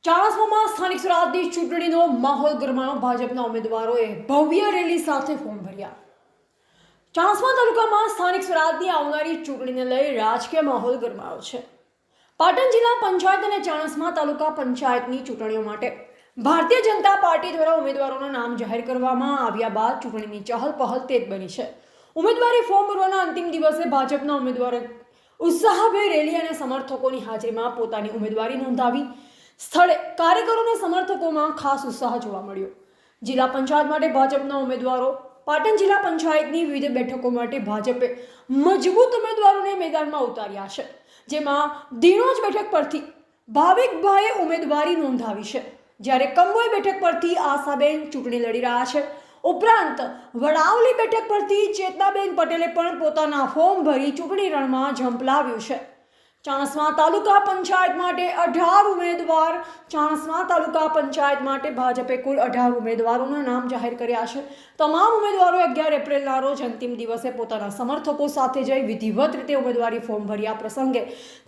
ચાણસ્મામાં સ્થાનિક સ્વરાજની ચૂંટણીનો માહોલ ગરમાયો. ભાજપના ઉમેદવારોએ ભવ્ય રેલી સાથે ફોર્મ ભર્યા. ચાણસ્મા તાલુકામાં સ્થાનિક સ્વરાજની આવનારી ચૂંટણીને લઈ રાજકીય માહોલ ગરમાયો છે. પાટણ જિલ્લા પંચાયત અને ચાણસ્મા તાલુકા પંચાયતની ચૂંટણીઓ માટે ભારતીય જનતા પાર્ટી દ્વારા ઉમેદવારોના નામ જાહેર કરવામાં આવ્યા બાદ ચૂંટણીની ચહલપહલ તેજ બની છે. ઉમેદવારી ફોર્મ ભરવાના અંતિમ દિવસે ભાજપના ઉમેદવારો ઉત્સાહભેર રેલી અને સમર્થકોની હાજરીમાં પોતાની ઉમેદવારી નોંધાવી. સ્થળે કાર્યકરોને સમર્થકોમાં ખાસ ઉત્સાહ જોવા મળ્યો. જિલ્લા પંચાયત માટે ભાજપના ઉમેદવારો પાટણ જિલ્લા પંચાયતની વિવિધ બેઠકો માટે ભાજપે મજબૂત ઉમેદવારોને મેદાનમાં ઉતાર્યા છે. જેમાં ધીણોજ બેઠક પરથી ભાવિકભાઈએ ઉમેદવારી નોંધાવી છે, જ્યારે કંબોઈ બેઠક પરથી આશાબેન ચૂંટણી લડી રહ્યા છે. ઉપરાંત વડાવલી બેઠક પરથી ચેતનાબેન પટેલે પણ પોતાના ફોર્મ ભરી ચૂંટણી રણમાં ઝંપલાવ્યું છે. ચાણસ્મા તાલુકા પંચાયત માટે 18 ઉમેદવાર. ચાણસ્મા તાલુકા પંચાયત માટે ભાજપે કુલ 18 ઉમેદવારોના નામ જાહેર કર્યા છે. તમામ ઉમેદવારોએ 11 એપ્રિલના રોજ અંતિમ દિવસે પોતાના સમર્થકો સાથે જઈ વિધિવત રીતે ઉમેદવારી ફોર્મ ભર્યા. પ્રસંગે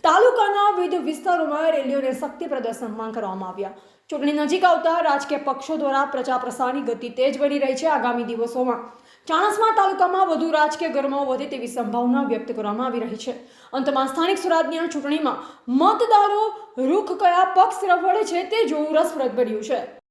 તાલુકાના વિવિધ વિસ્તારોમાં રેલીઓને શક્તિ પ્રદર્શનમાં કરવામાં આવ્યા. ચૂંટણી નજીક આવતા રાજકીય પક્ષો દ્વારા પ્રચાર પ્રસારની ગતિ તેજ બની રહી છે. આગામી દિવસોમાં ચાણસ્મા તાલુકામાં વધુ રાજકીય ગરમાવો વધે તેવી સંભાવના વ્યક્ત કરવામાં આવી રહી છે. અંતમાં સ્થાનિક સ્વરાજની ચૂંટણીમાં મતદારો રૂખ કયા પક્ષ તરફ વળે છે તે જોવું રસપ્રદ બન્યું છે.